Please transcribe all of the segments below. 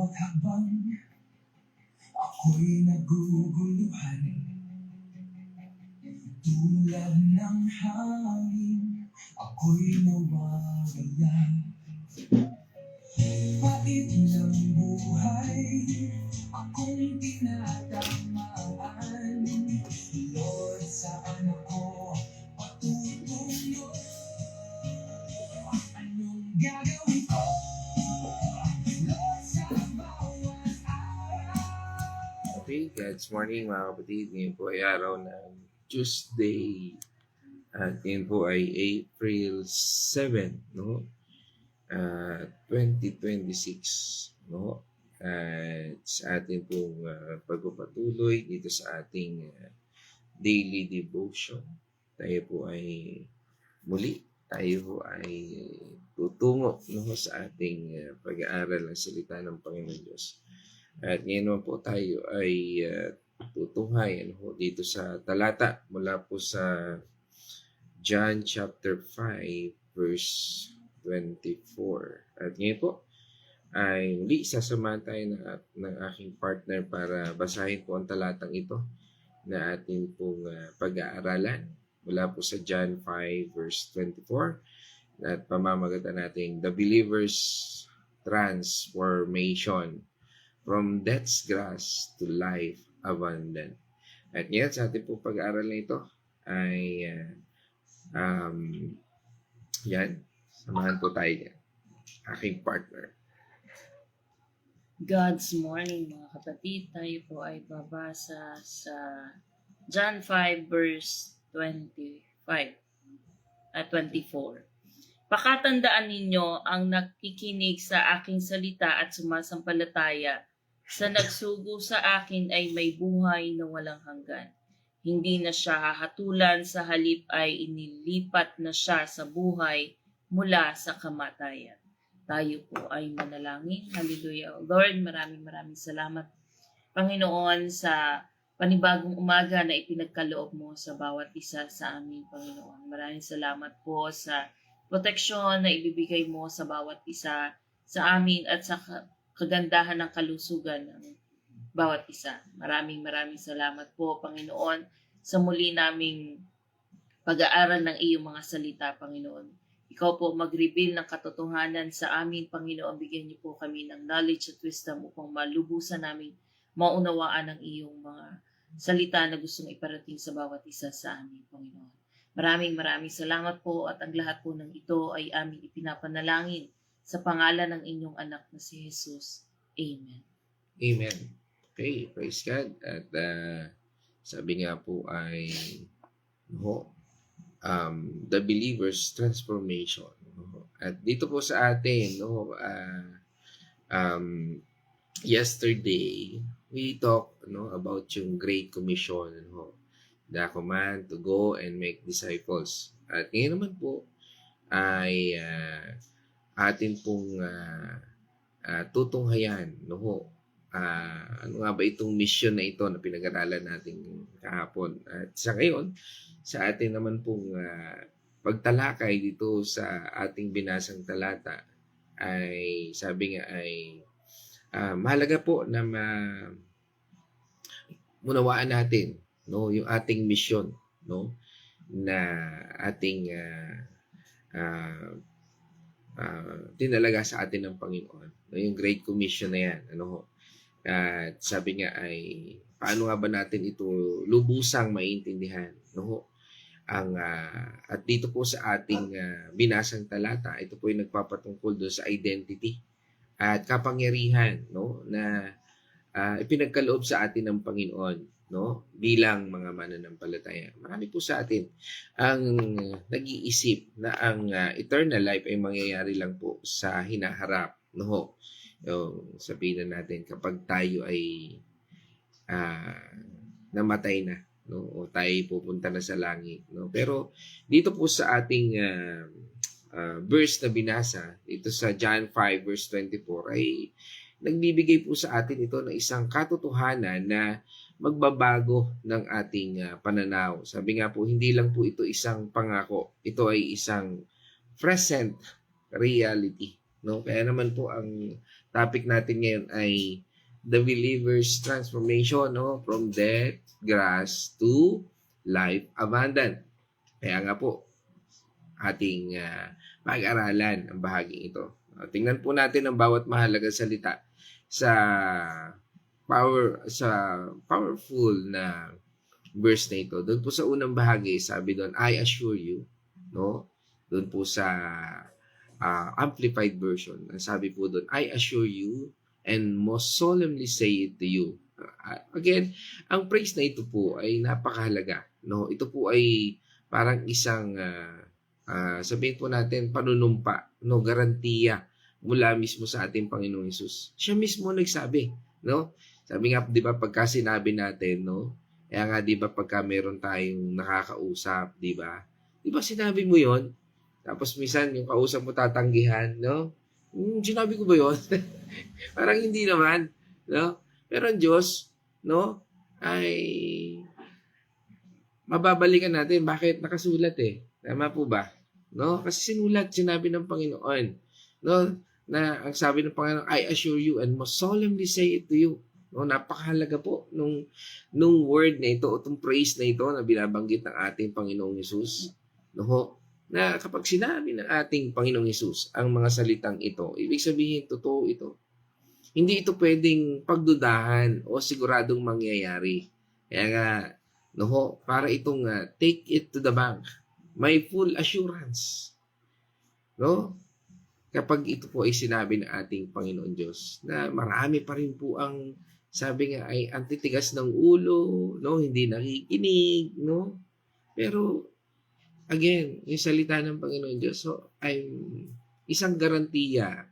bawat habang ako'y naguguluhan. Tulad ng hangin, ako'y nawawala. Pait ng buhay, akong tinatamaan. Lord, saan ako patutungo? Anong gagawin ko? Lord, sa bawat araw. Okay, God's morning mga kapatid. Ngayon po ay araw ng Tuesday. At ngayon po ay April 7, no? 2026, no? At sa atin pong pagpapatuloy dito sa ating daily devotion. Tayo po ay muli, tayo po ay tutungo, no, sa ating pag-aaral ng salita ng Panginoon Diyos. At ngayon naman po tayo ay tutunghay dito sa talata mula po sa John chapter 5 verse 24. At ngayon po ay muli sasamahan tayo ng aking partner para basahin po ang talatang ito na ating pong pag-aaralan mula po sa John 5 verse 24 at pamamagatan natin The Believer's Transformation from Death's Grass to Life Abundant. At ngayon sa ating pong pag-aaral na ito ay yan, samahan po tayo niyan. Aking partner. God's morning mga kapatid, tayo po ay babasa sa John 5 verse 25 at 24. Pakatandaan ninyo ang nakikinig sa aking salita at sumasampalataya sa nagsugo sa akin ay may buhay na walang hanggan. Hindi na siya hahatulan, sa halip ay inilipat na siya sa buhay mula sa kamatayan. Tayo po ay manalangin. Hallelujah. Lord, maraming salamat, Panginoon, sa panibagong umaga na ipinagkaloob mo sa bawat isa sa amin, Panginoon. Maraming salamat po sa proteksyon na ibibigay mo sa bawat isa sa amin at sa kagandahan ng kalusugan ng bawat isa. Maraming salamat po, Panginoon, sa muli naming pag-aaral ng iyong mga salita, Panginoon. Ikaw po mag-reveal ng katotohanan sa amin, Panginoon. Bigyan niyo po kami ng knowledge at wisdom upang malubusan namin maunawaan ang iyong mga salita na gustong iparating sa bawat isa sa amin, Panginoon. Maraming salamat po at ang lahat po ng ito ay aming ipinapanalangin sa pangalan ng inyong anak na si Jesus. Amen. Amen. Okay, praise God. At sabi nga po ay The Believer's Transformation. At dito po sa atin, yesterday, we talked about yung Great Commission, the command to go and make disciples. At ngayon naman po ay atin pong tutunghayan, ano nga ba itong mission na ito na pinag-aralan natin kahapon. At sa ngayon, sa atin naman pong pagtalakay dito sa ating binasang talata ay sabi nga ay mahalaga po na munawaan natin yung ating mission na ating tinalaga sa atin ng Panginoon. Yung Great Commission na yan. At sabi nga ay paano nga ba natin ito lubusang maintindihan? At dito po sa ating binasang talata, ito po yung nagpapatungkol doon sa identity at kapangyarihan na ipinagkaloob sa atin ng Panginoon bilang mga mananampalataya. Marami po sa atin ang nag-iisip na ang eternal life ay mangyayari lang po sa hinaharap. Sabihin na natin kapag tayo ay namatay na, o tayo pupunta na sa langit. Pero dito po sa ating verse na binasa, dito sa John 5 verse 24 ay nagbibigay po sa atin ito ng isang katotohanan na magbabago ng ating pananaw. Sabi nga po, hindi lang po ito isang pangako. Ito ay isang present reality. Kaya naman po ang topic natin ngayon ay the believer's transformation, no? From death, grass to life abundant. Kaya nga po, ating pag-aralan ang bahaging ito. Tingnan po natin ang bawat mahalagang salita sa powerful na verse na ito. Doon po sa unang bahagi, sabi doon, I assure you, no? Doon po sa amplified version, sabi po doon, I assure you and most solemnly say it to you. Again, ang praise na ito po ay napakahalaga, no? Ito po ay parang isang sabihin po natin panunumpa, no, garantiya mula mismo sa ating Panginoong Hesus. Siya mismo nagsabi, no? Sabi nga, 'di ba, pagka sinabi natin, no? Kaya nga 'di ba pagka meron tayong nakakausap, 'di ba? 'Di ba sinabi mo 'yon? Tapos minsan yung kausap mo tatanggihan, no? Sinabi ko ba 'yon? Parang hindi naman, no? Pero ang Diyos, no, ay mababalikan natin bakit nakasulat eh. Tama po ba? No? Kasi sinulat, sinabi ng Panginoon, no, na ang sabi ng Panginoon, I assure you and most solemnly say it to you. No, napakahalaga po nung word na ito o itong praise na ito na binabanggit ng ating Panginoong Hesus. No, na kapag sinabi ng ating Panginoong Hesus ang mga salitang ito, ibig sabihin totoo ito. Hindi ito pwedeng pagdudahan o siguradong mangyayari. Kaya nga, no, para itong take it to the bank. May full assurance. No? Kapag ito po ay sinabi ng ating Panginoon Diyos na marami pa rin po ang sabi nga ay antitigas ng ulo, no, hindi nakikinig, no? Pero again, yung salita ng Panginoon Diyos ay isang garantiya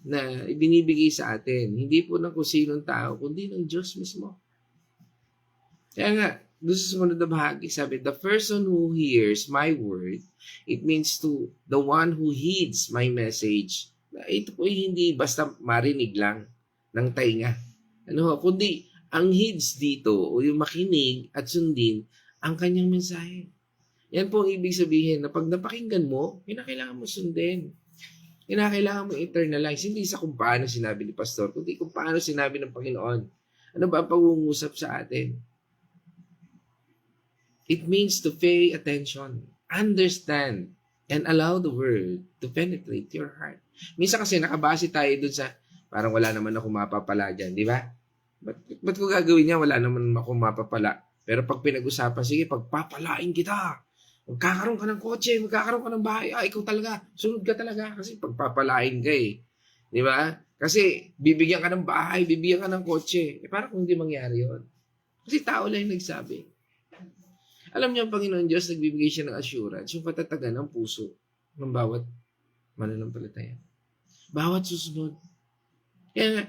na ibinibigay sa atin, hindi po ng kung sinong tao, kundi ng Diyos mismo. Kaya nga, doon sa sumunod na bahagi, sabi, the person who hears my word, it means to the one who heeds my message. Ito po hindi basta marinig lang ng tainga. Kundi ang heeds dito, o yung makinig at sundin, ang kanyang mensahe. Yan po ang ibig sabihin na pag napakinggan mo, kinakailangan mo sundin. Kinakailangan mo internalize. Hindi sa kung paano sinabi ni Pastor, kundi kung paano sinabi ng Panginoon. Ano ba ang pag-uusap sa atin? It means to pay attention, understand, and allow the word to penetrate your heart. Minsan kasi nakabase tayo dun sa parang wala naman ako mapapala dyan, di ba? Ba't ko gagawin niya? Wala naman ako mapapala. Pero pag pinag-usapan, sige, pagpapalain kita. Magkakaroon ka ng kotse, magkakaroon ka ng bahay. Ikaw talaga, sunod ka talaga. Kasi pagpapalain ka eh. Di ba? Kasi bibigyan ka ng bahay, bibigyan ka ng kotse. Parang kung hindi mangyari yun. Kasi tao lang yung nagsabi. Alam niyo, ang Panginoon Diyos, nagbibigay siya ng assurance, yung katatagan ng puso ng bawat mananampalataya. Bawat susunod. Kaya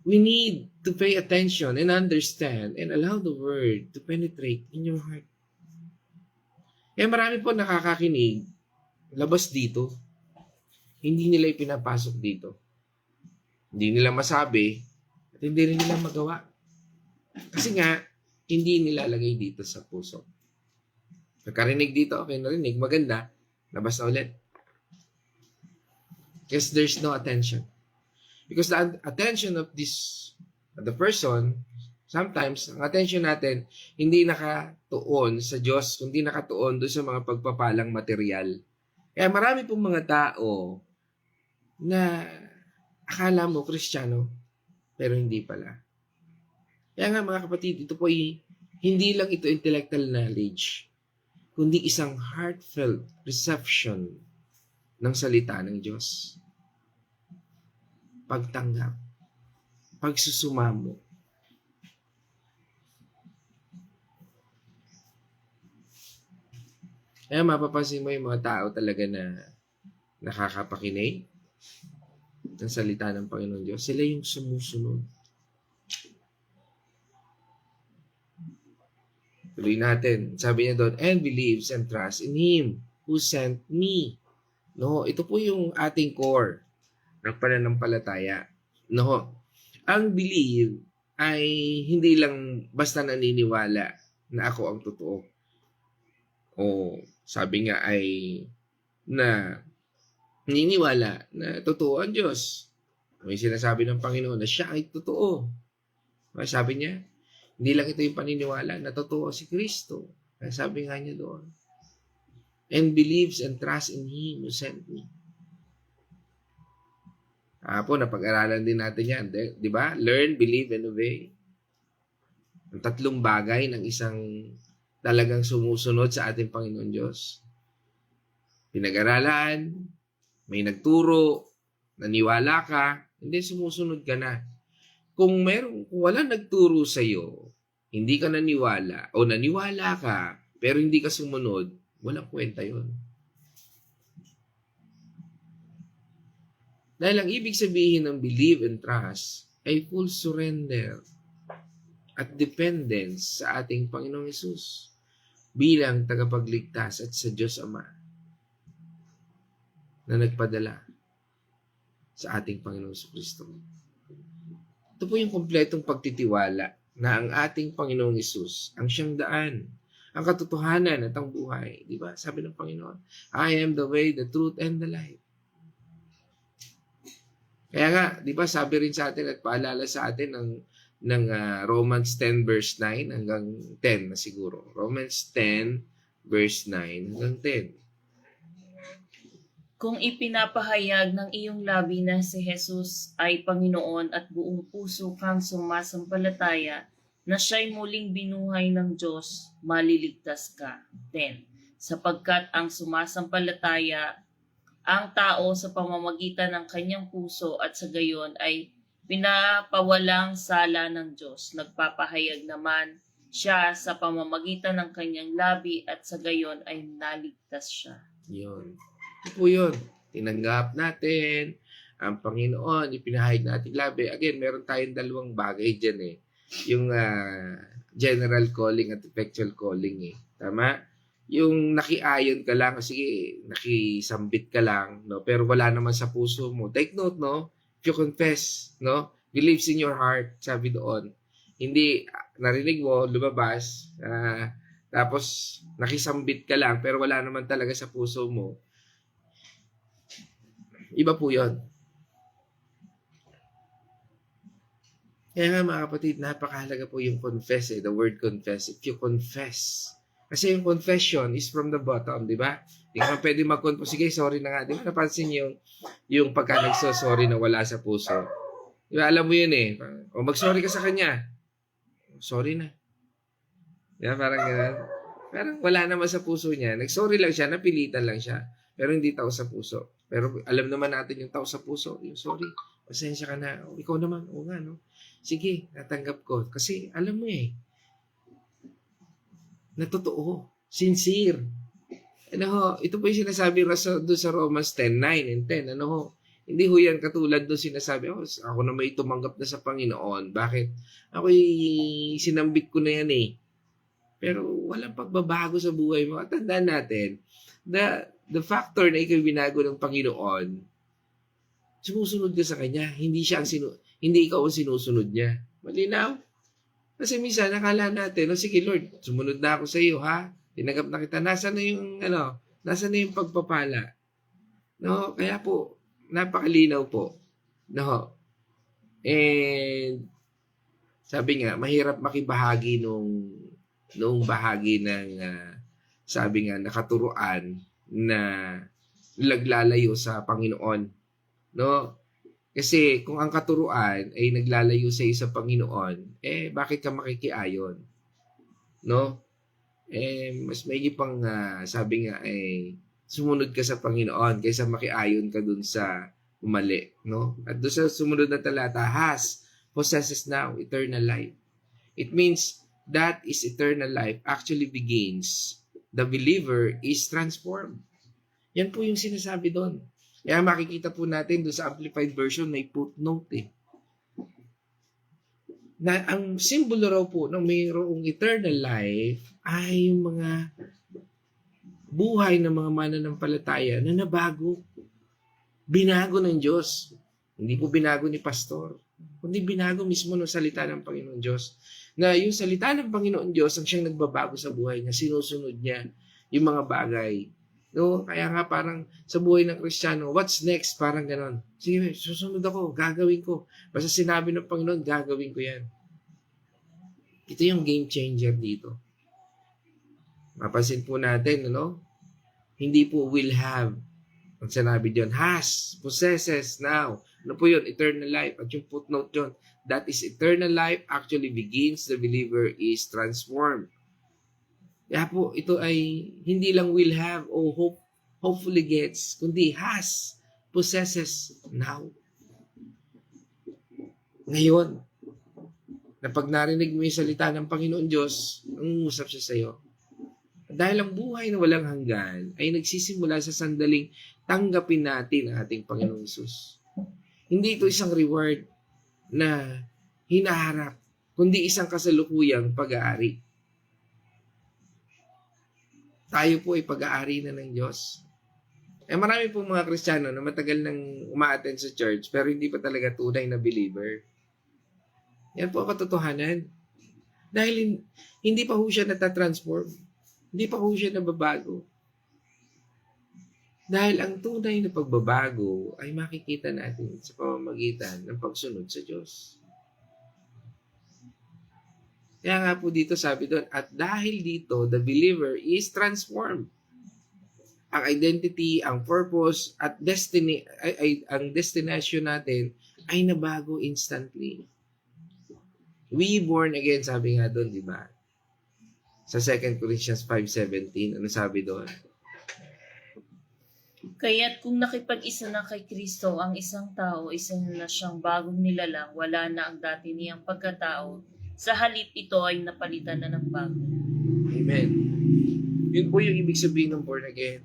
we need to pay attention and understand and allow the word to penetrate in your heart. Kaya marami po nakakakinig, labas dito, hindi nila ipinapasok dito. Hindi nila masabi at hindi rin nila magawa. Kasi nga, hindi nilalagay dito sa puso. Pagkarinig dito, okay, narinig, maganda, labas na ulit. Because there's no attention. Because the attention of the person, sometimes, ang attention natin, hindi nakatuon sa Diyos, kundi nakatuon doon sa mga pagpapalang material. Kaya marami pong mga tao na akala mo Kristiyano, pero hindi pala. Kaya nga mga kapatid, ito po hindi lang ito intellectual knowledge, kundi isang heartfelt reception ng salita ng Diyos. Pagtanggap, pagsusumamo. Kaya mapapansin mo yung mga tao talaga na nakakapakinig ng salita ng Panginoon Diyos. Sila yung sumusunod. Tuloy natin. Sabi niya doon, and believes and trusts in Him who sent me. No, ito po yung ating core ng pananampalataya. No, ang believe ay hindi lang basta naniniwala na ako ang totoo. O sabi nga ay na naniniwala na totoo ang Diyos. May sinasabi ng Panginoon na siya ay totoo. Sabi niya, hindi lang ito yung paniniwala na totoo si Kristo. Sabi nga niya doon, and believes and trusts in Him who sent me. Napag-aralan din natin yan. Di ba? Learn, believe, and obey. Ang tatlong bagay ng isang talagang sumusunod sa ating Panginoon Diyos. Pinag-aralan, may nagturo, naniwala ka, hindi sumusunod ka na. Kung wala nagturo sa iyo, hindi ka naniwala o naniwala ka pero hindi ka sumunod, walang kwenta 'yon. Dahil ang ibig sabihin ng believe and trust ay full surrender at dependence sa ating Panginoong Hesus bilang tagapagligtas at sa Diyos Ama na nagpadala sa ating Panginoong Kristo. Ito po yung kumpletong pagtitiwala na ang ating Panginoong Hesus ang siyang daan, ang katotohanan at ang buhay. Di ba? Sabi ng Panginoon, I am the way, the truth, and the life. Kaya nga, di ba, sabi rin sa atin at paalala sa atin ng Romans 10 verse 9 hanggang 10 na siguro. Romans 10 verse 9 hanggang 10. Kung ipinapahayag ng iyong labi na si Jesus ay Panginoon at buong puso kang sumasampalataya na siya'y muling binuhay ng Diyos, maliligtas ka. 10. Sapagkat ang sumasampalataya ang tao sa pamamagitan ng kanyang puso at sa gayon ay pinapawalang sala ng Diyos. Nagpapahayag naman siya sa pamamagitan ng kanyang labi at sa gayon ay naligtas siya. Yun. Ito po yun. Tinanggap natin ang Panginoon, ipinahayag natin labi. Again, meron tayong dalawang bagay dyan eh. Yung general calling at effectual calling eh. Tama? Yung nakiayon ka lang, sige, nakisambit ka lang, no? Pero wala naman sa puso mo. Take note, no? If you confess, no? Believes in your heart, sabi doon. Hindi, narinig mo, lumabas, tapos nakisambit ka lang, pero wala naman talaga sa puso mo. Iba po yun. Kaya nga mga kapatid, napakahalaga po yung confess eh. The word confess. If you confess. Kasi yung confession is from the bottom, di ba? Hindi ka pwede mag-confess. Sige, sorry na nga. Di ba napansin yung pagka nagso-sorry na wala sa puso? Di ba, alam mo yun eh. O mag-sorry ka sa kanya. Sorry na. Di ba, parang gano'n. Parang wala naman sa puso niya. Nag-sorry lang siya, napilitan lang siya. Pero hindi tao sa puso. Pero alam naman natin yung tao sa puso. Yung sorry, pasensya ka na. O, ikaw naman, o nga, no? Sige, natanggap ko. Kasi alam mo eh, na totoo, sincere. Ano ho, ito po yung sinasabi doon sa Romans 10:9 and 10. Ano ho, hindi ho yan katulad doon sinasabi, ako na may tumanggap na sa Panginoon. Bakit? Ako'y sinambit ko na yan eh. Pero walang pagbabago sa buhay mo. At tandaan natin, the factor na ikaw binago ng Panginoon, sumusunod ka sa Kanya. Hindi ikaw ang sinusunod niya. Malinaw? Kasi minsan, nakala natin, sige Lord, sumunod na ako sa iyo, ha? Tinanggap na kita. Nasaan na yung pagpapala? No? Kaya po, napakalinaw po. No? And, sabi nga, mahirap makibahagi nung bahagi ng, sabi nga, nakaturuan na naglalayo sa Panginoon. No? Kasi kung ang katuruan ay naglalayo sa iyo sa Panginoon, bakit ka makikiayon? No? Mas maigi pang sabi nga sumunod ka sa Panginoon kaysa makiayon ka dun sa mali, no? At doon sa sumunod na talata, possesses now eternal life. It means that is eternal life actually begins. The believer is transformed. Yan po yung sinasabi doon. Kaya makikita po natin doon sa Amplified Version may footnote eh. Na ang simbolo raw po ng mayroong eternal life ay yung mga buhay ng mga mananampalataya na nabago. Binago ng Diyos. Hindi po binago ni pastor. Kundi binago mismo ng salita ng Panginoon Diyos. Na yung salita ng Panginoon Diyos ang siyang nagbabago sa buhay niya. Sinusunod niya yung mga bagay No? Kaya nga parang sa buhay ng Kristiyano, what's next? Parang ganon. Sige, susunod ako, gagawin ko. Basta sinabi ng Panginoon, gagawin ko yan. Ito yung game changer dito. Mapansin po natin, ano? Hindi po will have. Ang sinabi diyon, has, possesses, now. Ano po yun? Eternal life. At yung footnote yun, that is eternal life actually begins the believer is transformed. Kaya po, ito ay hindi lang will have o hopefully gets, kundi has, possesses now. Ngayon, na pag narinig mo yung salita ng Panginoon Diyos, ang usap siya sa iyo. Dahil ang buhay na walang hanggan ay nagsisimula sa sandaling tanggapin natin ang ating Panginoong Hesus. Hindi ito isang reward na hinaharap, kundi isang kasalukuyang pag-aari. Tayo po ay pag-aari na ng Diyos. Marami po mga Kristiyano na matagal nang uma-attend sa church pero hindi pa talaga tunay na believer. Yan po ang katotohanan. Dahil hindi pa ho siya natatransform. Hindi pa ho siya nababago. Dahil ang tunay na pagbabago ay makikita natin sa pamamagitan ng pagsunod sa Diyos. Kaya nga po dito sabi doon, at dahil dito, the believer is transformed. Ang identity, ang purpose, at destiny, ang destination natin ay nabago instantly. We born again, sabi nga doon, di ba? Sa 2 Corinthians 5:17, ano sabi doon? Kaya't kung nakipag-isa na kay Kristo ang isang tao, isa na siyang bagong nilalang, wala na ang dati niyang pagkatao. Sa halip ito ay napalitan na ng bago. Amen. Yun po yung ibig sabihin ng born again.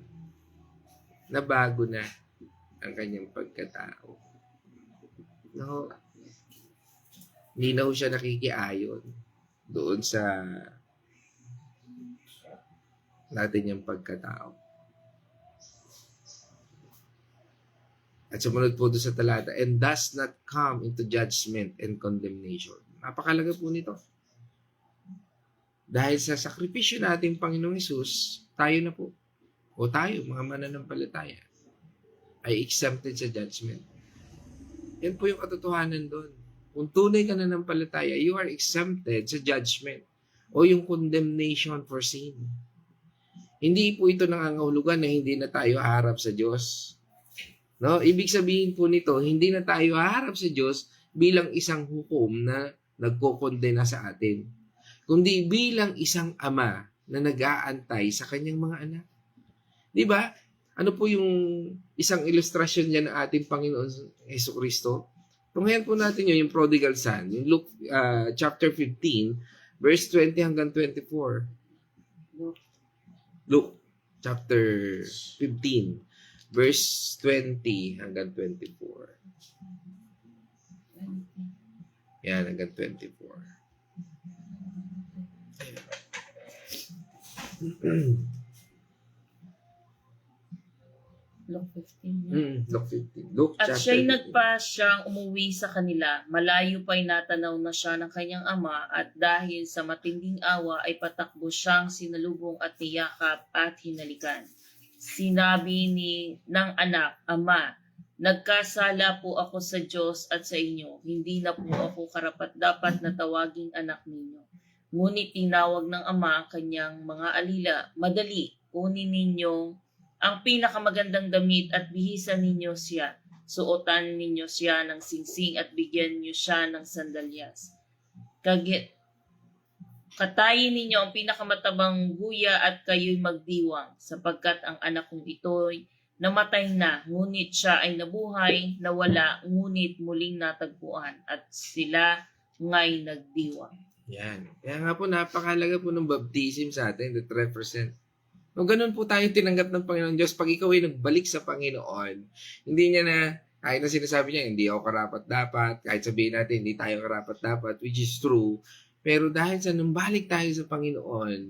Nabago na ang kanyang pagkatao. No? Hindi na ho siya nakikiayon doon sa natin niyang pagkatao. At sumunod po doon sa talata, and does not come into judgment and condemnation. Napakalaga po nito. Dahil sa sakripisyo nating Panginoong Hesus, tayo na po, o tayo, mga mananampalataya, ay exempted sa judgment. Yan po yung katotohanan doon. Kung tunay ka na ng palataya, you are exempted sa judgment o yung condemnation for sin. Hindi po ito nangangahulugan na hindi na tayo haharap sa Diyos. No? Ibig sabihin po nito, hindi na tayo haharap sa Diyos bilang isang hukom na nagkokondena sa atin, kundi bilang isang ama na nag-aantay sa kanyang mga anak. Di ba? Ano po yung isang ilustrasyon niya ng ating Panginoon Jesucristo? Tunghayan po natin yung prodigal son, yung Luke chapter 15, verse 20 hanggang 24. Luke chapter 15, verse 20 hanggang 24. Yan, hanggang 24. Luke 15. Luke 15. Luke At chapter siya'y 15. nagpa siyang umuwi sa kanila. Malayo pa'y natanaw na siya ng kanyang ama at dahil sa matinding awa ay patakbo siyang sinalubong at niyakap at hinalikan. Sinabi ng anak, Ama, nagkasala po ako sa Diyos at sa inyo. Hindi na po ako karapat-dapat na tawaging anak ninyo. Ngunit tinawag ng ama kanyang mga alila, Madali, kunin ninyo ang pinakamagandang damit at bihisan ninyo siya. Suotan ninyo siya ng singsing at bigyan niyo siya ng sandalyas. Katayin ninyo ang pinakamatabang guya at kayo'y magdiwang, sapagkat ang anak kong ito'y namatay na, ngunit siya ay nabuhay, nawala, ngunit muling natagpuan, at sila nga'y nagdiwang. Yan. Kaya nga po, napakalaga po ng baptism sa atin that represent. Kung ganun po tayo tinanggap ng Panginoon Diyos, pag ikaw ay nagbalik sa Panginoon, hindi niya na, kahit na sinasabi niya, hindi ako karapat-dapat, kahit sabihin natin, hindi tayo karapat-dapat, which is true, pero dahil sa nambalik tayo sa Panginoon,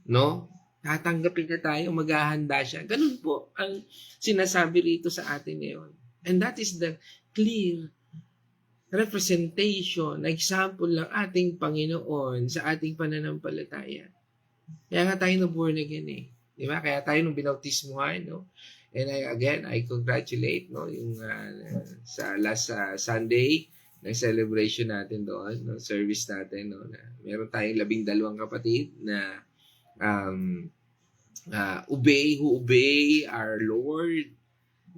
no? Tatanggapin na tayo, maghahanda siya. Ganun po ang sinasabi rito sa atin ngayon. And that is the clear representation, example ng ating Panginoon sa ating pananampalataya. Kaya nga tayo na born again eh. Di ba? Kaya tayo nung binautismuhan, no? And I congratulate, no, yung sa last Sunday, ng celebration natin doon, no, service natin, no, na meron tayong 12 kapatid na who obey our Lord,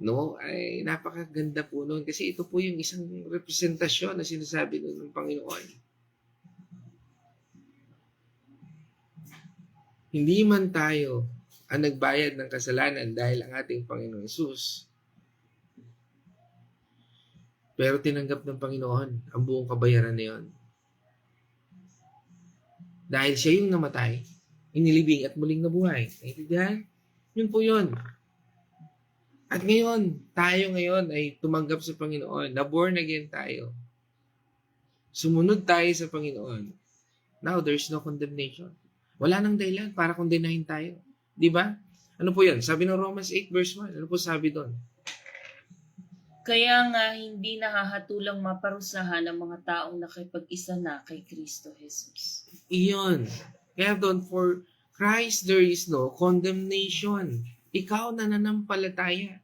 no, ay napakaganda po noon kasi ito po yung isang representasyon na sinasabi ng Panginoon. Hindi man tayo ang nagbayad ng kasalanan dahil ang ating Panginoon Jesus, pero tinanggap ng Panginoon ang buong kabayaran na yun. Dahil siya yung namatay, inilibing at muling nabuhay. Naintindihan? Yun po yun. At ngayon, tayo ngayon ay tumanggap sa Panginoon. Na-born again tayo. Sumunod tayo sa Panginoon. Now, there's no condemnation. Wala nang dahilan para kondenahin tayo. Di ba? Ano po yun? Sabi ng Romans 8 verse 1. Ano po sabi doon? Kaya nga hindi nakahatulang maparusahan ang mga taong nakipag-isa na kay Kristo Jesus. Iyon. Kaya doon, for Christ there is no condemnation. Ikaw na nananampalataya.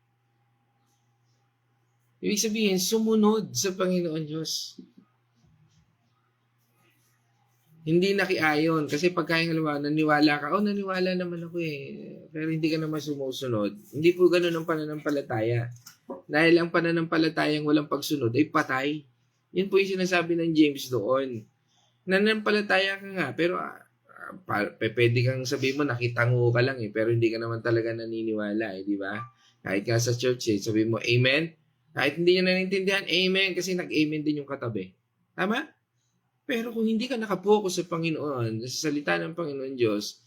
Ibig sabihin, sumunod sa Panginoon Diyos. Hindi nakiayon. Kasi pagka naniwala ka, naniwala naman ako pero hindi ka naman sumusunod. Hindi po ganun ang pananampalataya. Dahil ang pananampalatayang walang pagsunod ay patay. Yun po yung sinasabi ng James doon. Nananampalataya ka nga, pero pwede kang sabihin mo, nakitango ka lang pero hindi ka naman talaga naniniwala di ba? Kahit ka sa church sabihin mo, amen? Kahit hindi nyo nanaintindihan, amen, kasi nag-amen din yung katabi. Tama? Pero kung hindi ka nakapokus sa Panginoon, sa salita ng Panginoon Diyos,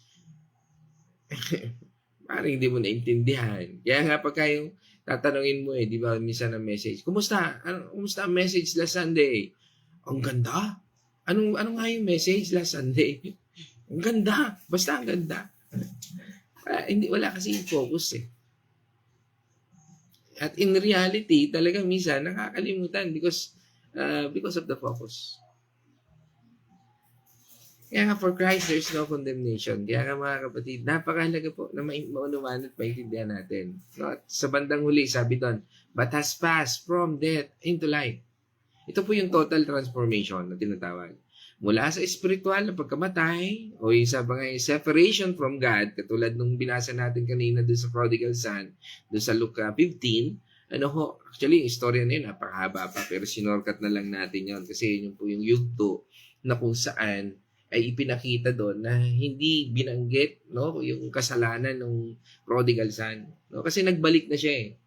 parang hindi mo naintindihan. Kaya nga pagka yung tatanungin mo di ba, minsan ang message, kumusta? Kumusta ang message last Sunday? Ang ganda. Ano nga yung message last Sunday? Ang ganda. Basta ang ganda. Wala kasi yung focus At in reality, talaga minsan nakakalimutan because of the focus. Kaya nga for Christ, there's no condemnation. Kaya nga mga kapatid, napakahalaga po na maunawanan at maintindihan natin. No? At sa bandang huli, sabi doon, but has passed from death into life. Ito po yung total transformation na tinatawag. Mula sa spiritual na pagkamatay o yung sa mga separation from God, katulad nung binasa natin kanina doon sa prodigal son, doon sa Luke 15, actually, yung story na yun, napakahaba pa, pero sinorkat na lang natin yun kasi yun po yung yugto na kung saan ay ipinakita doon na hindi binanggit yung kasalanan ng prodigal son. No? Kasi nagbalik na siya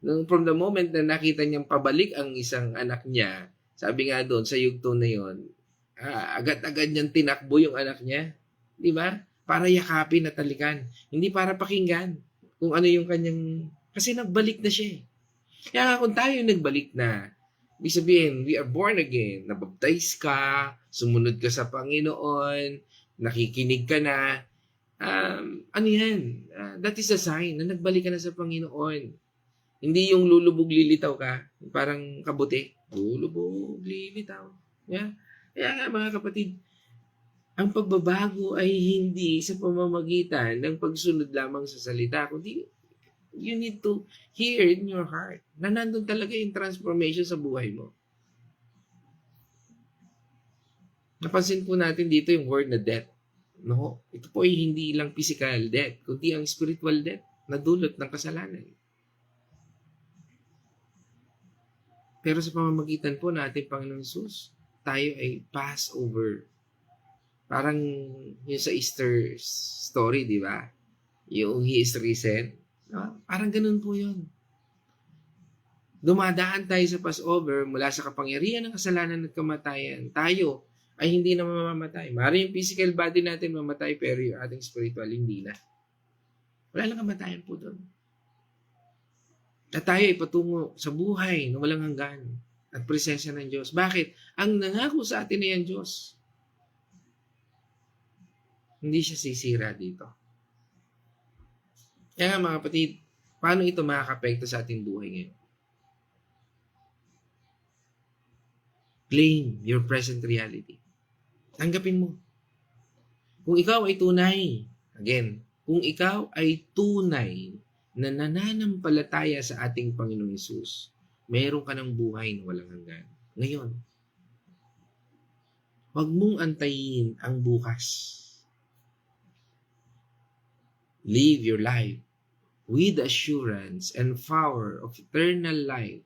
From the moment na nakita niyang pabalik ang isang anak niya, sabi nga doon sa yugto na yon, agad-agad niyang tinakbo yung anak niya. Di ba? Para yakapin at talikan. Hindi para pakinggan kung ano yung kanyang... Kasi nagbalik na siya Kaya nga kung tayo nagbalik na, ibig sabihin, we are born again, nabaptize ka, sumunod ka sa Panginoon, nakikinig ka na, ano yan? That is a sign na nagbalik ka na sa Panginoon. Hindi yung lulubog lilitaw ka, parang kabuti. Lulubog lilitaw. Yeah? Kaya nga mga kapatid, ang pagbabago ay hindi sa pamamagitan ng pagsunod lamang sa salita, kundi you need to hear in your heart na nandun talaga yung transformation sa buhay mo. Napansin po natin dito yung word na death. No? Ito po ay hindi lang physical death, kundi ang spiritual death na dulot ng kasalanan. Pero sa pamamagitan po ng ating Panginoon Jesus, tayo ay Passover. Parang yung sa Easter story, di ba? Yung He is risen. No? Parang ganun po yun. Dumadaan tayo sa Passover mula sa kapangyarihan ng kasalanan at kamatayan. Tayo ay hindi na mamamatay. Maaari yung physical body natin mamatay, pero yung ating spiritual hindi na. Wala lang kamatayan po doon. At tayo ay patungo sa buhay na walang hanggan at presensya ng Diyos. Bakit? Ang nangako sa atin ay ang Diyos. Hindi siya sisira dito. Kaya nga mga kapatid, paano ito makakapekto sa ating buhay ngayon? Claim your present reality. Tanggapin mo. Kung ikaw ay tunay, again, kung ikaw ay tunay na nananampalataya sa ating Panginoong Hesus, meron ka ng buhay na walang hanggan. Ngayon, huwag mong antayin ang bukas. Live your life with assurance and power of eternal life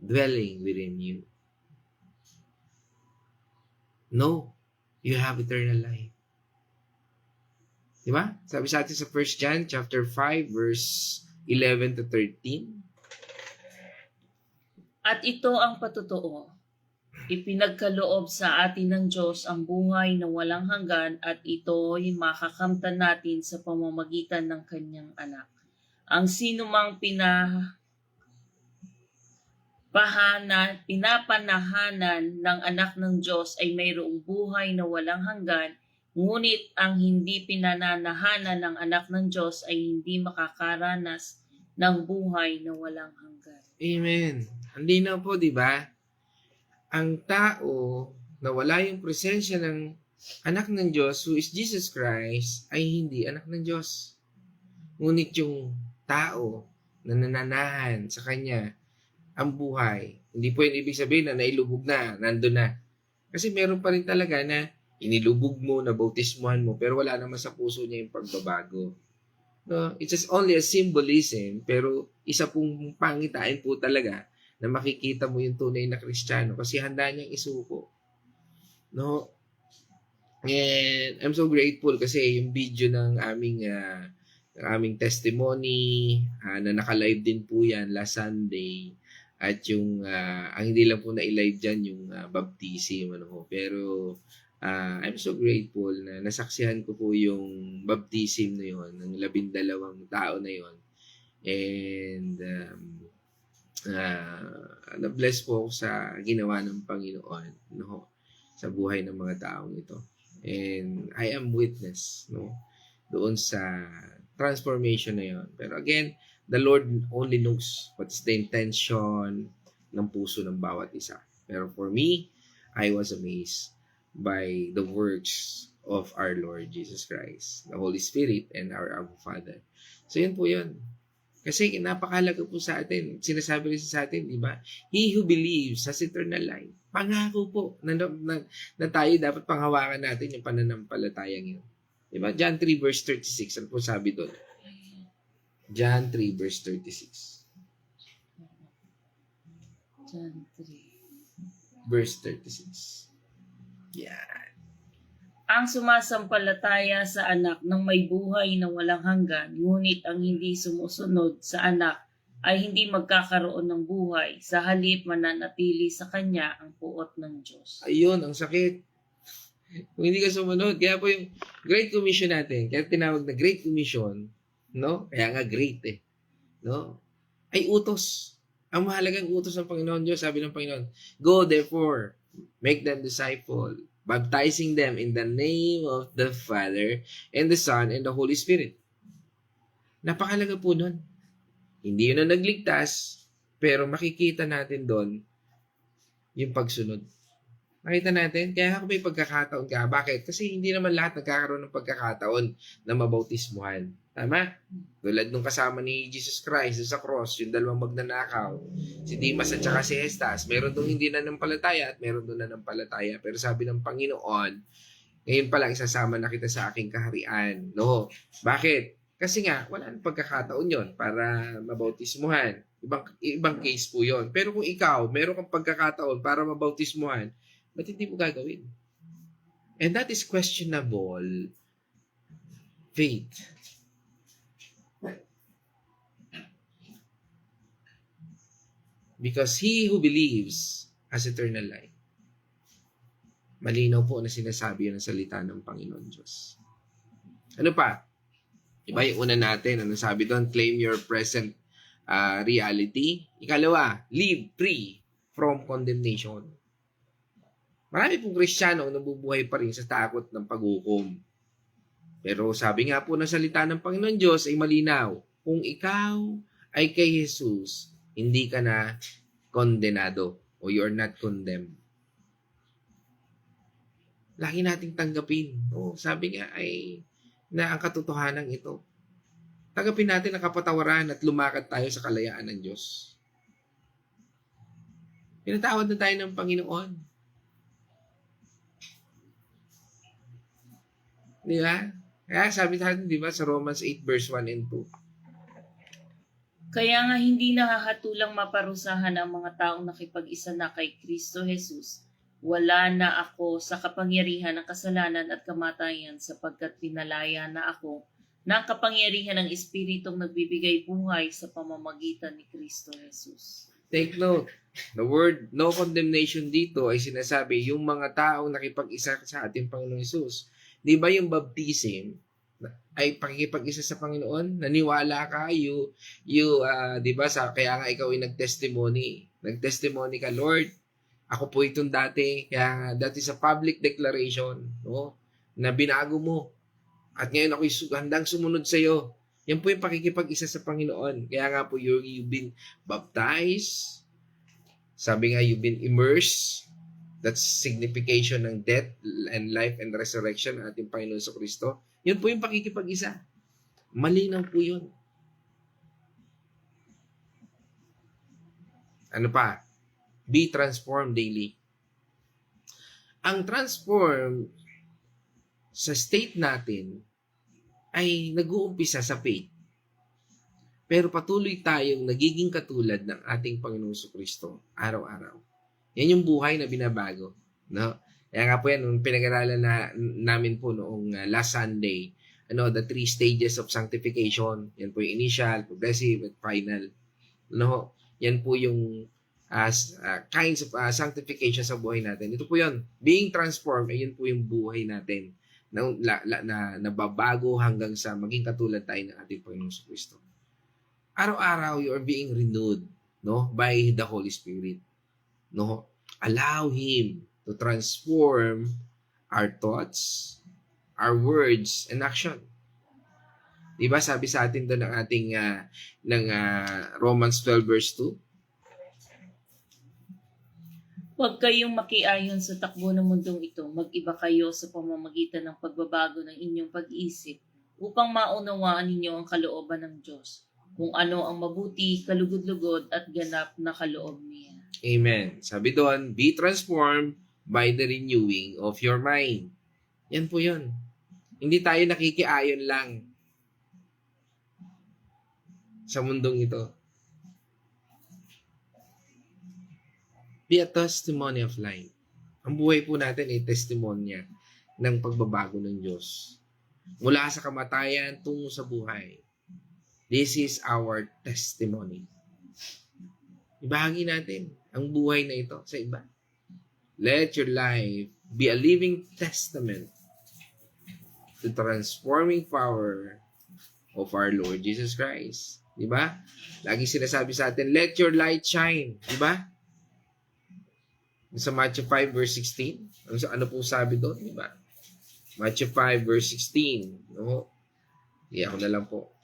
dwelling within you. No, you have eternal life. Diba? Sabi sa atin sa 1 John chapter 5 verse 11 to 13. At ito ang patotoo. Ipinagkaloob sa atin ng Diyos ang buhay na walang hanggan at ito'y makakamtan natin sa pamamagitan ng kanyang anak. Ang sinumang pinapanahanan ng anak ng Diyos ay mayroong buhay na walang hanggan, ngunit ang hindi pinananahanan ng anak ng Diyos ay hindi makakaranas ng buhay na walang hanggan. Amen. Hindi na po, di ba? Ang tao na wala yung presensya ng anak ng Diyos, who is Jesus Christ, ay hindi anak ng Diyos. Ngunit yung tao na nananahan sa Kanya ang buhay, hindi po yun ibig sabihin na nailubog na, nandun na. Kasi meron pa rin talaga na inilubog mo, nabautismuhan mo, pero wala naman sa puso niya yung pagbabago. No? It's just only a symbolism, pero isa pong pangitain po talaga na makikita mo yung tunay na Kristiyano kasi handa niyang isuko. No? And I'm so grateful kasi yung video ng aming testimony na naka-live din po yan last Sunday at yung ang hindi lang po na i-live dyan yung baptism pero I'm so grateful na nasaksihan ko po yung baptism na yun ng 12 tao na yun and na-bless po ako sa ginawa ng Panginoon sa buhay ng mga taong ito. And I am witness doon sa transformation na yon. Pero again, the Lord only knows what is the intention ng puso ng bawat isa. Pero for me, I was amazed by the works of our Lord Jesus Christ, the Holy Spirit, and our Abba Father. So yun po yun. Kasi napakahalaga po sa atin. Sinasabi rin sa atin, di ba? He who believes has eternal life. Pangako po na tayo dapat panghawakan natin yung pananampalatayang yun. Di ba? John 3 verse 36. Ano po sabi doon? John 3 verse 36. John 3. Verse 36. Yeah. Ang sumasampalataya sa anak ng may buhay na walang hanggan, ngunit ang hindi sumusunod sa anak ay hindi magkakaroon ng buhay. Sa halip, mananatili sa kanya ang puot ng Diyos. Ayun, ang sakit. Kung hindi ka sumunod, kaya po yung Great Commission natin, kaya tinawag na Great Commission, no? Kaya nga great no? Ay utos. Ang mahalagang utos ng Panginoon Diyos, sabi ng Panginoon, go therefore, make them disciple, baptizing them in the name of the Father and the Son and the Holy Spirit. Napakalaga po nun. Hindi yun na nagligtas, pero makikita natin doon yung pagsunod. Makita natin, kaya ako may pagkakataon ka. Bakit? Kasi hindi naman lahat nagkakaroon ng pagkakataon na mabautismuhan. Tama? Tulad nung kasama ni Jesus Christ sa cross, yung dalawang magnanakaw, si Dimas at saka si Hestas, meron doon hindi nanampalataya at meron doon nanampalataya. Pero sabi ng Panginoon, ngayon pa lang isasama na kita sa aking kaharian. No? Bakit? Kasi nga, wala nang pagkakataon yon para mabautismuhan. Ibang case po yon. Pero kung ikaw, meron kang pagkakataon para mabautismuhan, ba't hindi mo gagawin? And that is questionable faith. Because he who believes has eternal life. Malinaw po na sinasabi yun ang salita ng Panginoon Diyos. Ano pa? Iba yung una natin. Ano sabi doon? Claim your present reality. Ikalawa, live free from condemnation. Marami pong Kristiyano ang nabubuhay pa rin sa takot ng paghukom. Pero sabi nga po ng salita ng Panginoon Diyos ay malinaw. Kung ikaw ay kay Jesus, hindi ka na kondenado o you are not condemned. Lagi nating tanggapin. Sabi nga ay na ang katotohanan ito. Tanggapin natin ang kapatawaran at lumakad tayo sa kalayaan ng Diyos. Pinatawad na tayo ng Panginoon. Di ba? Kaya sabi natin, di ba, sa Romans 8 verse 1 and 2. Kaya nga hindi nakakatulang maparusahan ang mga taong nakipag-isa na kay Kristo Jesus. Wala na ako sa kapangyarihan ng kasalanan at kamatayan sapagkat pinalaya na ako ng kapangyarihan ng Espiritong nagbibigay buhay sa pamamagitan ni Kristo Jesus. Take note, the word no condemnation dito ay sinasabi yung mga taong nakipag-isa sa ating Panginoong Hesus. Di ba yung baptism ay pakikipag-isa sa Panginoon? Naniwala ka, di ba, kaya nga ikaw ay nag-testimony. Nag-testimony ka, Lord, ako po itong dati, kaya that is a public declaration, no? Na binago mo. At ngayon ako'y handang sumunod sa iyo. Yan po yung pakikipag-isa sa Panginoon. Kaya nga po, you've been baptized. Sabi nga, you've been immersed. That's signification ng death and life and resurrection ng ating Panginoon sa Kristo. Yun po yung pakikipag-isa. Malinaw po yun. Ano pa? Be transformed daily. Ang transform sa state natin ay nag-uumpisa sa faith. Pero patuloy tayong nagiging katulad ng ating Panginoong Kristo araw-araw. Yan yung buhay na binabago. No? Kaya nga po yan, nung pinag-aralan namin po noong last Sunday, the 3 stages of sanctification. Yan po yung initial, progressive, at final. No? Yan po yung kinds of sanctification sa buhay natin. Ito po yun. Being transformed, ayun po yung buhay natin na nababago hanggang sa maging katulad tayo ng ating Panginoong Kristo. Araw-araw, you are being renewed, no, by the Holy Spirit. No? Allow Him to transform our thoughts, our words, and action. Diba sabi sa atin doon ng ating Romans 12 verse 2? Huwag kayong makiayon sa takbo ng mundong ito. Mag-iba kayo sa pamamagitan ng pagbabago ng inyong pag-iisip upang maunawaan ninyo ang kalooban ng Diyos, kung ano ang mabuti, kalugod-lugod at ganap na kaloob niya. Amen. Sabi doon, be transformed by the renewing of your mind. Yan po yun. Hindi tayo nakikiayon lang sa mundong ito. Be a testimony of life. Ang buhay po natin ay testimonya ng pagbabago ng Diyos. Mula sa kamatayan tungo sa buhay. This is our testimony. Ibahagi natin ang buhay na ito sa iba. Let your life be a living testament to the transforming power of our Lord Jesus Christ. Diba? Lagi sinasabi sa atin, let your light shine. Diba? Sa Matthew 5 verse 16, ano po sabi doon, di ba? Matthew 5 verse 16, no? Ako na lang po.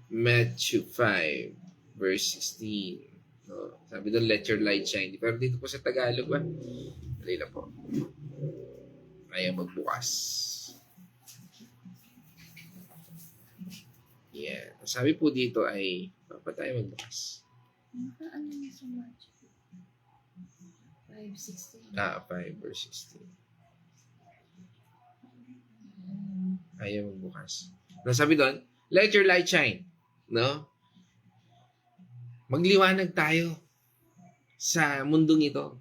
Matthew 5 verse 16. No? Sabi doon, let your light shine. Pero dito po sa Tagalog, ba? Dali lang po. Ayaw magbukas. Yeah. Sabi po dito ay, pa tayo magbukas. Ano na sa March? 5:16. 5 verse 16. Ayaw magbukas. Sabi doon, let your light shine. No? Magliwanag tayo sa mundong ito.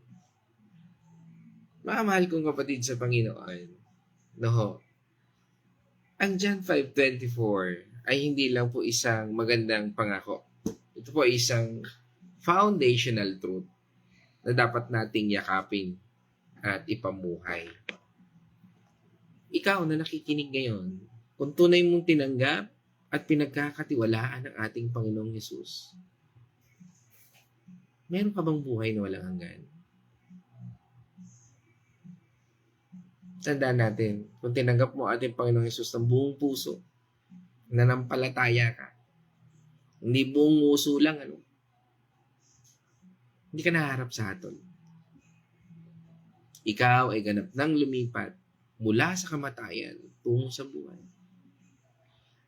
Mga mahal kong kapatid sa Panginoon. No? Ang John 5:24 ay hindi lang po isang magandang pangako. Ito po ay isang foundational truth na dapat nating yakapin at ipamuhay. Ikaw na nakikinig ngayon, kung tunay mong tinanggap at pinagkakatiwalaan ng ating Panginoong Hesus, meron ka bang buhay na walang hanggan? Tandaan natin, kung tinanggap mo ating Panginoong Hesus ng buong puso, nanampalataya ka, hindi buong uso lang, hindi ka naharap sa hatol. Ikaw ay ganap nang lumipat mula sa kamatayan tungo sa buhay.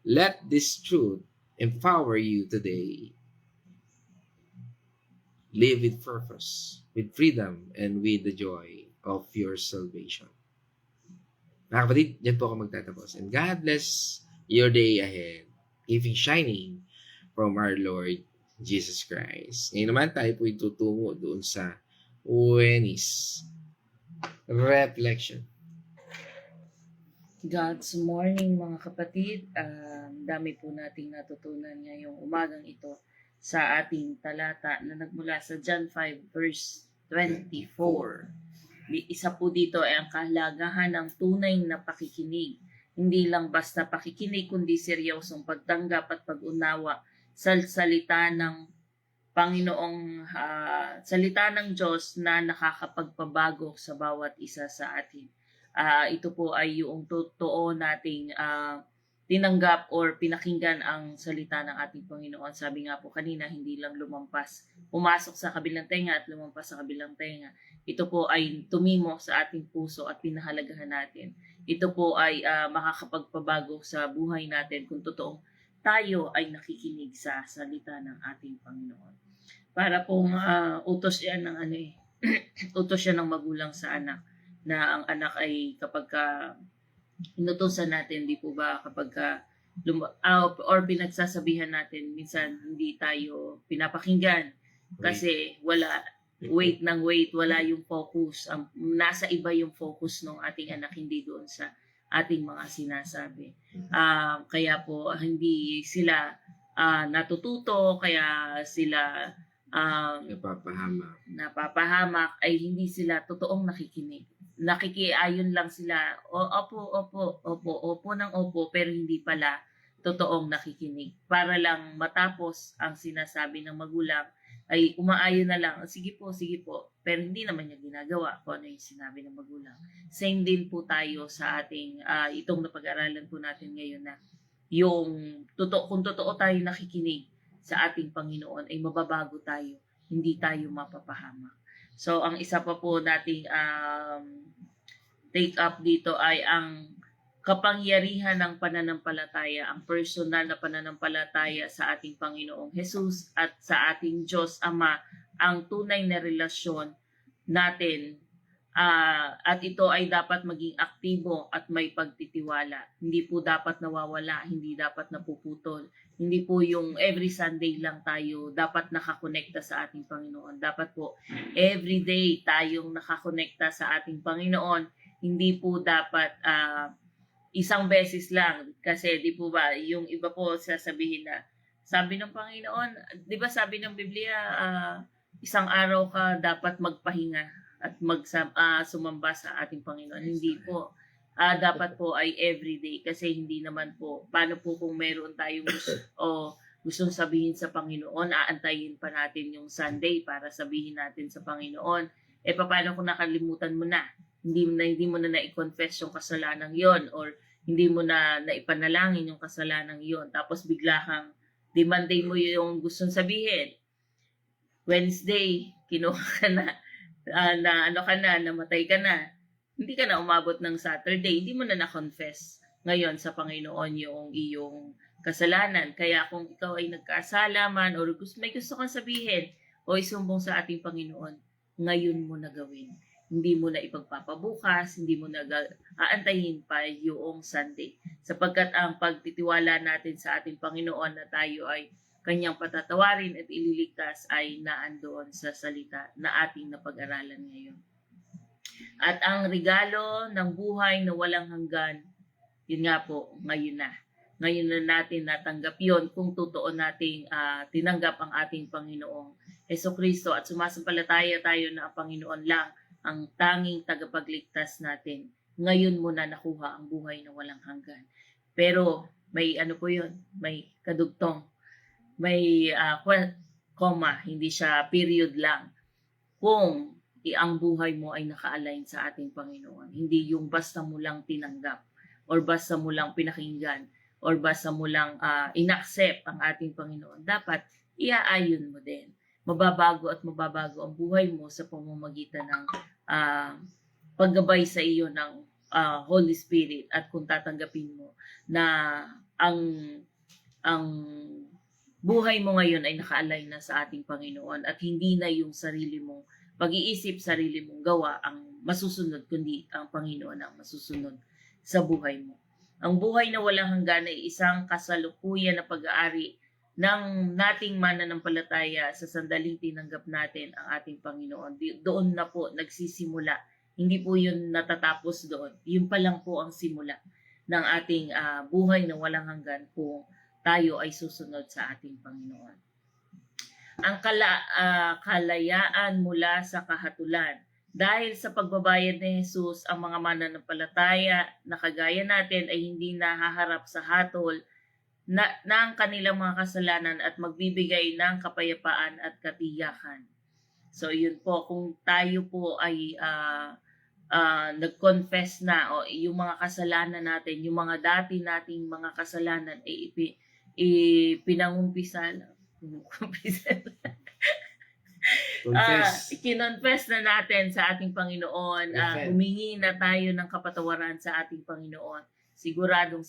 Let this truth empower you today. Live with purpose, with freedom, and with the joy of your salvation. Mga kapatid, dyan po ako magtatapos. And God bless your day ahead. Keeping shining from our Lord Jesus Christ. Ngayon naman tayo po itutungo doon sa Wednesday reflection. God's morning mga kapatid. Dami po nating natutunan ngayong umagang ito sa ating talata na nagmula sa John 5 verse 24. Isa po dito ay ang kahalagahan ng tunay na pakikinig. Hindi lang basta pakikinig kundi seryosong pagtanggap at pag-unawa sa salita ng Panginoong salita ng Diyos na nakakapagpabago sa bawat isa sa atin. Ito po ay yung totoo nating tinanggap or pinakinggan ang salita ng ating Panginoon. Sabi nga po kanina, hindi lang pumasok sa kabilang tenga at lumampas sa kabilang tenga. Ito po ay tumimo sa ating puso at pinahalagahan natin. Ito po ay makakapagpabago sa buhay natin kung totoong tayo ay nakikinig sa salita ng ating Panginoon. Para pong utos yan ng utos yan ng magulang sa anak, na ang anak ay kapag inutusan natin, di po ba, kapag or pinagsasabihan natin, minsan hindi tayo pinapakinggan kasi wait, wala yung focus. Nasa iba yung focus ng ating anak, hindi doon sa ating mga sinasabi. Kaya po hindi sila natututo, kaya sila napapahamak, ay hindi sila totoong nakikinig. Nakikiayon lang sila, opo ng opo, pero hindi pala totoong nakikinig. Para lang matapos ang sinasabi ng magulang, ay umaayon na lang, sige po, pero hindi naman niya ginagawa kung ano yung sinabi ng magulang. Same din po tayo sa ating, itong napag-aralan po natin ngayon na kung totoo tayo nakikinig sa ating Panginoon, ay mababago tayo, hindi tayo mapapahamak. So, ang isa pa po nating take up dito ay ang kapangyarihan ng pananampalataya, ang personal na pananampalataya sa ating Panginoong Jesus at sa ating Diyos Ama, ang tunay na relasyon natin. At ito ay dapat maging aktibo at may pagtitiwala. Hindi po dapat nawawala, hindi dapat napuputol. Hindi po yung every Sunday lang tayo dapat nakakonekta sa ating Panginoon. Dapat po everyday tayong nakakonekta sa ating Panginoon. Hindi po dapat isang beses lang. Kasi di po ba, yung iba po sasabihin na, sabi ng Panginoon, di ba sabi ng Biblia, isang araw ka dapat magpahinga at sumamba sa ating Panginoon. Hindi po. Dapat po ay everyday kasi hindi naman po, paano po kung meron tayong gustong sabihin sa Panginoon, aantayin pa natin yung Sunday para sabihin natin sa Panginoon. Paano kung nakalimutan mo na? Hindi mo na na-confess yung kasalanan yon, or hindi mo na naipanalangin yung kasalanan yon. Tapos bigla kang, di Monday mo yung gustong sabihin. Wednesday, kinuha ka na. Namatay ka na, hindi ka na umabot ng Saturday, hindi mo na na-confess ngayon sa Panginoon yung iyong kasalanan. Kaya kung ikaw ay nagkasala man or may gusto kang sabihin o isumbong sa ating Panginoon, ngayon mo na gawin. Hindi mo na ipagpapabukas, hindi mo na aantayin pa yung Sunday. Sapagkat ang pagtitiwala natin sa ating Panginoon na tayo ay Kanyang patatawarin at ililigtas ay naandoon sa salita na ating napag-aralan ngayon. At ang regalo ng buhay na walang hanggan, yun nga po, ngayon na. Ngayon na natin natanggap yun kung totoo nating tinanggap ang ating Panginoong Jesucristo at sumasampalataya tayo na ang Panginoon lang ang tanging tagapagligtas natin. Ngayon mo na nakuha ang buhay na walang hanggan. Pero may po yun, may kadugtong. May comma, hindi siya period lang. Kung ang buhay mo ay naka-align sa ating Panginoon, hindi yung basta mo lang tinanggap or basta mo lang pinakinggan or basta mo lang inaccept ang ating Panginoon, dapat iaayon mo din. Mababago at mababago ang buhay mo sa pamamagitan ng paggabay sa iyo ng Holy Spirit, at kung tatanggapin mo na ang ang buhay mo ngayon ay naka-align na sa ating Panginoon at hindi na yung sarili mong pag-iisip, sarili mong gawa ang masusunod, kundi ang Panginoon ang masusunod sa buhay mo. Ang buhay na walang hanggan ay isang kasalukuyan na pag-aari ng nating mananampalataya sa sandaling tinanggap natin ang ating Panginoon. Doon na po nagsisimula. Hindi po yun natatapos doon. Yun pa lang po ang simula ng ating buhay na walang hanggan kung tayo ay susunod sa ating Panginoon. Ang kalayaan mula sa kahatulan. Dahil sa pagbabayad ni Jesus, ang mga mananampalataya na kagaya natin ay hindi nahaharap sa hatol ng kanilang mga kasalanan at magbibigay ng kapayapaan at katiyakan. So yun po, kung tayo po ay nag-confess na o yung mga kasalanan natin, yung mga dati nating mga kasalanan ay pinangumpisan. Confess. Kinonfess na natin sa ating Panginoon, Repent. humingi na tayo ng kapatawaran sa ating Panginoon. Siguradong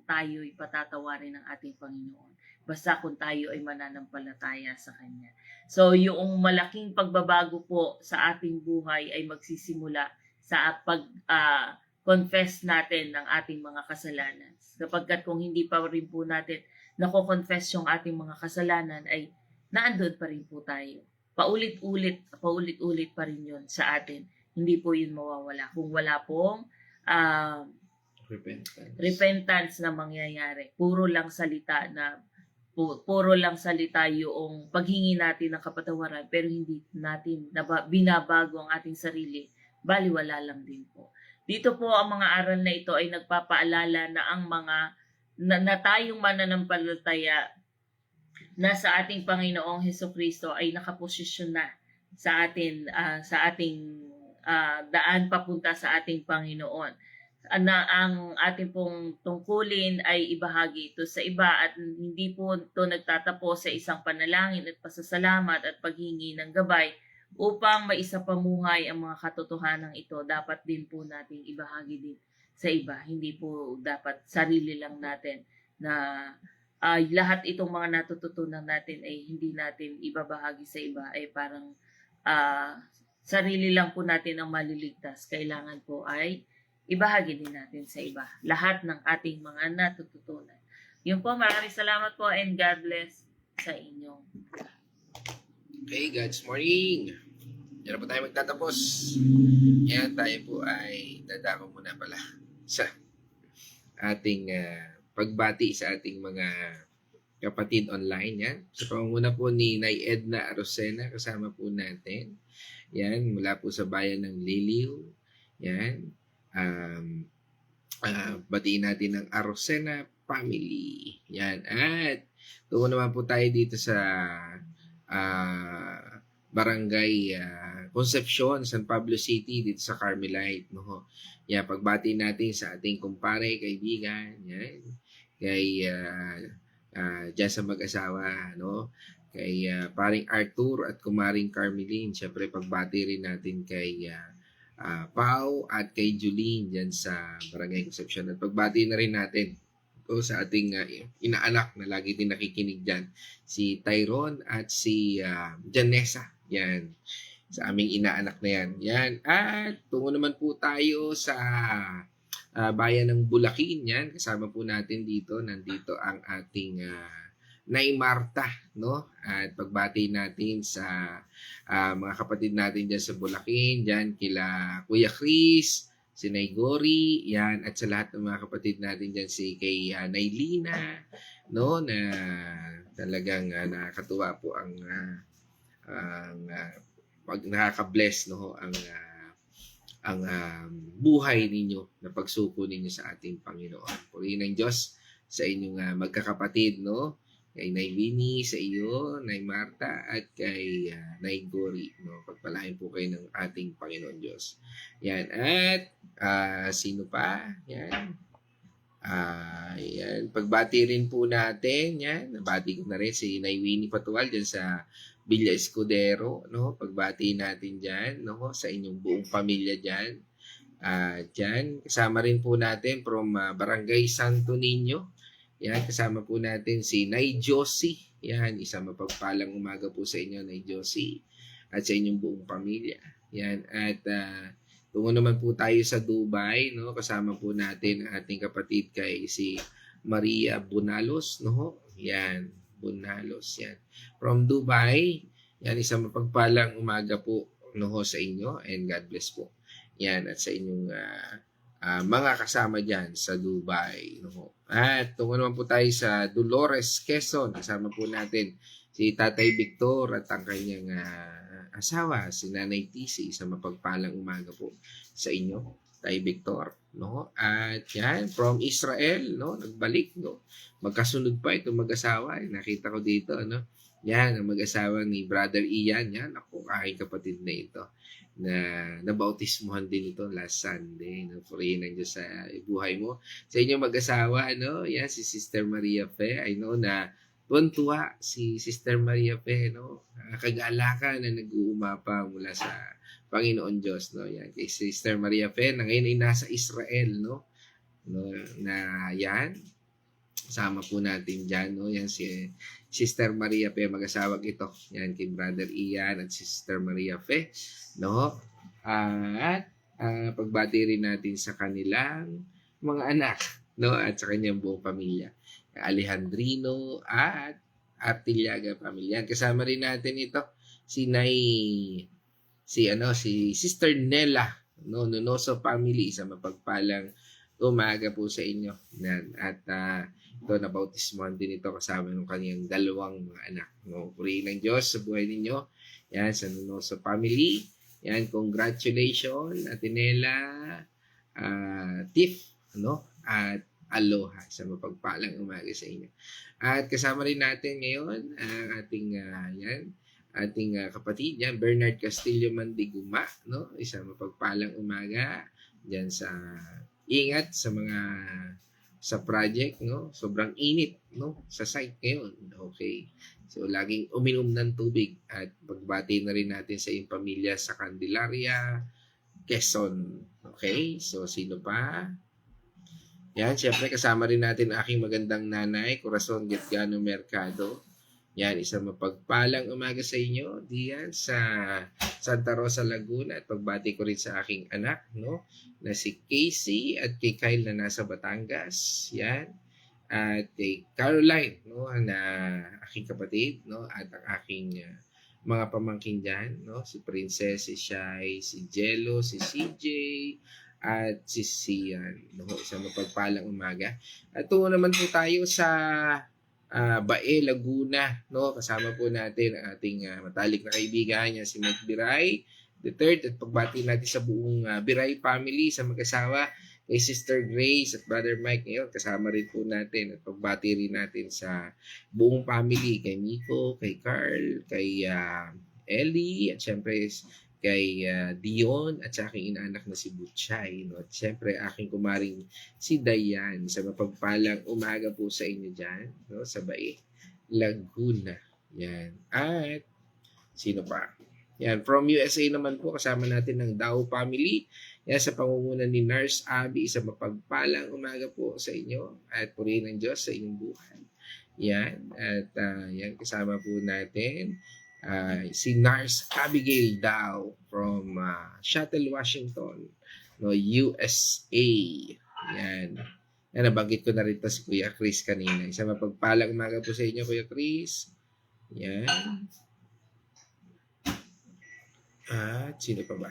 tayo'y patatawarin ng ating Panginoon. Basta kung tayo ay mananampalataya sa Kanya. So, yung malaking pagbabago po sa ating buhay ay magsisimula sa pag-confess natin ng ating mga kasalanan. Kapagkat kung hindi pa rin po natin nako-confess yung ating mga kasalanan, ay naandun pa rin po tayo. Paulit-ulit pa rin yun sa atin. Hindi po yun mawawala. Kung wala pong repentance na mangyayari. Puro lang salita yung paghingi natin ng kapatawaran, pero hindi natin binabago ang ating sarili. Baliwala lang din po. Dito po ang mga aral na ito ay nagpapaalala na ang mga na tayong mananampalataya na sa ating Panginoong Hesukristo ay nakaposisyon na sa atin sa ating daan papunta sa ating Panginoon. Na ang ating pong tungkulin ay ibahagi ito sa iba at hindi po ito nagtatapos sa isang panalangin at pasasalamat at paghingi ng gabay upang maisapamuhay ang mga katotohanan ito. Dapat din po nating ibahagi din sa iba. Hindi po dapat sarili lang natin na lahat itong mga natututunan natin ay hindi natin ibabahagi sa iba, ay parang sarili lang po natin ang maliligtas. Kailangan po ay ibahagi din natin sa iba lahat ng ating mga natututunan. Yun po, maraming salamat po and God bless sa inyo. Okay, God's morning. Yan na po tayo magtatapos. Yan, tayo po ay dadako muna pala sa ating pagbati sa ating mga kapatid online. Yan. Sa pangunguna po ni Nay Edna Arosena, kasama po natin. Yan, mula po sa bayan ng Liliw. Yan. Batiin natin ng Arosena family. Yan. At tungo naman po tayo dito sa Barangay Concepcion, San Pablo City, dito sa Carmelite. No? Yan, pagbati natin sa ating kumpare, kaibigan. Yan. Kay dyan sa mag-asawa, no? Kay paring Arthur at kumaring Carmeline. Siyempre, pagbati rin natin kay Pau at kay Julene dyan sa Barangay Concepcion. At pagbati na rin natin sa ating inaanak na lagi din nakikinig dyan, si Tyrone at si Janessa. Yan. Sa aming inaanak na yan. Yan. At tungo naman po tayo sa bayan ng Bulakin. Yan. Kasama po natin dito. Nandito ang ating Nay Marta. No? At pagbati natin sa mga kapatid natin dyan sa Bulakin. Dyan kila Kuya Chris, si Nay Gori, yan, at sa lahat ng mga kapatid natin dyan, si kay Naylina, no, na talagang nakakatuwa po ang pag nakaka-bless, no, ang buhay ninyo na pagsuko ninyo sa ating Panginoon. Purihin ng Diyos sa inyong magkakapatid, no, kay Nay Winnie, sa iyo, Nay Marta, at kay Nay Gori, no, pagpalain po kayo ng ating Panginoon Diyos. Yan, at sino pa? Yan. Yan. Pagbati rin po natin, yan. Nabati ko na rin si Nay Winnie Patual dyan sa Villa Escudero, no? Pagbati natin dyan, no? Sa inyong buong pamilya dyan. Diyan, kasama rin po natin from Barangay Santo Niño. Yan, kasama po natin si Nay Josie. Yan, isang mapagpalang umaga po sa inyo, Nay Josie. At sa inyong buong pamilya. Yan, at tungo naman po tayo sa Dubai, no? Kasama po natin ang ating kapatid kay si Maria Bunalos, no? Yan, Bunalos, yan. From Dubai, yan, isang mapagpalang umaga po, no, sa inyo, and God bless po. Yan, at sa inyong mga kasama dyan sa Dubai. No? At tungo naman po tayo sa Dolores, Quezon. Kasama po natin si Tatay Victor at ang kanyang asawa, si Nanay TC. Isang mapagpalang umaga po sa inyo, Tay Victor. No? At yan, from Israel, no? Nagbalik. No? Magkasunod pa itong mag-asawa. Nakita ko dito, no? Yan, ang mag-asawa ni Brother Ian. Yan, ako, aking kapatid na ito na nabautismuhan din ito last Sunday. No? Purihin ng Diyos sa buhay mo. Sa inyo mag-asawa, no? Yan, si Sister Maria Fe. I know na tuwan-tuwa si Sister Maria Fe, no? Kagalakan na nag-uumapa mula sa Panginoon Diyos, no? Yan, kay Sister Maria Fe na ngayon ay nasa Israel, no? Na yan, kasama po natin dyan, no? Yan si Sister Maria Fe, mag-asawag ito. Yan, kay Brother Ian at Sister Maria Fe, no? At pagbati rin natin sa kanilang mga anak, no? At sa kanyang buong pamilya. Alejandrino at Artillaga pamilya. Kasama rin natin ito si Sister Nella, no? Nunoso family, isang mapagpalang umaga po sa inyo. Yan. At ito, nabautismuhan din ito kasama ng kanyang dalawang mga anak. No? Purihin ng Diyos sa buhay ninyo. Yan, sa Nunoso family. Yan, congratulations, Atenela, Tiff, no? At aloha, sa mapagpalang umaga sa inyo. At kasama rin natin ngayon ang ating kapatid yan, Bernard Castillo Mandiguma, no? Isang mapagpalang umaga diyan sa ingat sa project, no? Sobrang init, no? Sa site ngayon. Okay. So, laging uminom ng tubig at pagbati na rin natin sa iyong pamilya sa Candelaria, Quezon. Okay? So, sino pa? Yan, siyempre kasama rin natin ang aking magandang nanay, Corazon Getgano Mercado. Yan, isang mapagpalang umaga sa inyo diyan sa Santa Rosa, Laguna. At pagbati ko rin sa aking anak, no? Na si Casey at kay Kyle na nasa Batangas. Yan. At kay Caroline, no? Na aking kapatid, no? At ang aking mga pamangkin dyan, no? Si Princess, si Shai, si Jello, si CJ, at si Sian. No? Isang mapagpalang umaga. At tungo naman po tayo sa Bae, Laguna, no? Kasama po natin ang ating matalik na kaibigan niya, si Mike Biray the third, at pagbati natin sa buong Biray family, sa mag-asawa kay Sister Grace at Brother Mike ngayon, kasama rin po natin, at pagbati rin natin sa buong family, kay Miko, kay Carl, kay Ellie, at syempre kay Dion at sa aking inaanak na si Butchay, no? At syempre aking kumaring si Dayan, sa mapagpalang umaga po sa inyo dyan, no? Sa Bae, Laguna. Yan. At sino pa? Yan, from USA naman po, kasama natin ng Dao family. Yan, sa pangunguna ni Nurse Abby, isang mapagpalang umaga po sa inyo at purihin ng Diyos sa inyong buhay. Yan, at yan, kasama po natin si Nurse Abigail Dao from Seattle, Washington, no, USA. Yan. Yan, nabanggit ko na rin si Kuya Chris kanina. Isang mapagpalang umaga po sa inyo, Kuya Chris. Yan. At sino pa ba?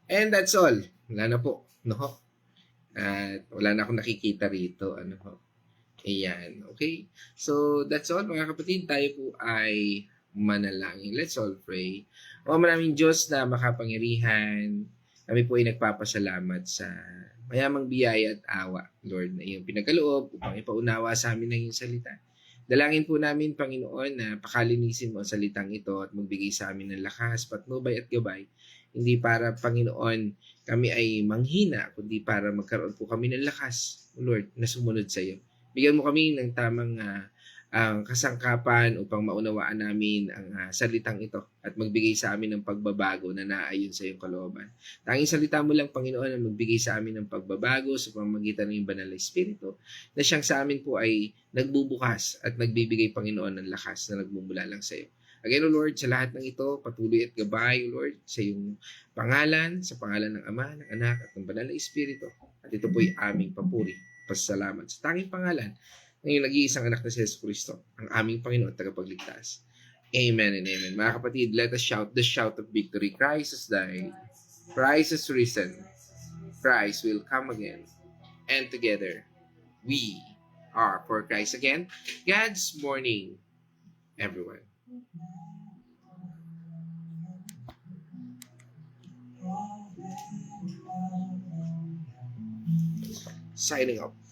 And that's all. Wala na po. No? At wala na akong nakikita rito. Ano ho? Ayan. Okay? So, that's all mga kapatid. Tayo po ay manalangin. Let's all pray. O maraming Diyos na makapangyarihan, kami po ay nagpapasalamat sa mayamang biyaya at awa, Lord, na iyong pinagkaloob upang ipaunawa sa amin ng iyong salita. Dalangin po namin, Panginoon, na pakalinisin mo ang salitang ito at magbigay sa amin ng lakas, patnubay at gabay. Hindi para, Panginoon, kami ay manghina, kundi para magkaroon po kami ng lakas, Lord, na sumunod sa iyo. Bigyan mo kami ng tamang ang kasangkapan upang maunawaan namin ang salitang ito at magbigay sa amin ng pagbabago na naayon sa iyong kalooban. Tanging salita mo lang, Panginoon, ang magbigay sa amin ng pagbabago sa pamamagitan ng iyong banal na Espiritu na siyang sa amin po ay nagbubukas at nagbibigay, Panginoon, ng lakas na nagmumula lang sa iyo. Again, O Lord, sa lahat ng ito, patuloy at gabay, O Lord, sa iyong pangalan, sa pangalan ng Ama, ng Anak, at ng Banal na Espiritu. At ito po'y aming papuri, pasalamat sa tanging pangalan ng iyong nag-iisang anak na si Jesus Cristo, ang aming Panginoon at tagapagligtas. Amen and amen. Mga kapatid, let us shout the shout of victory. Christ has died. Christ has risen. Christ will come again. And together, we are for Christ again. God's morning, everyone. Signing off.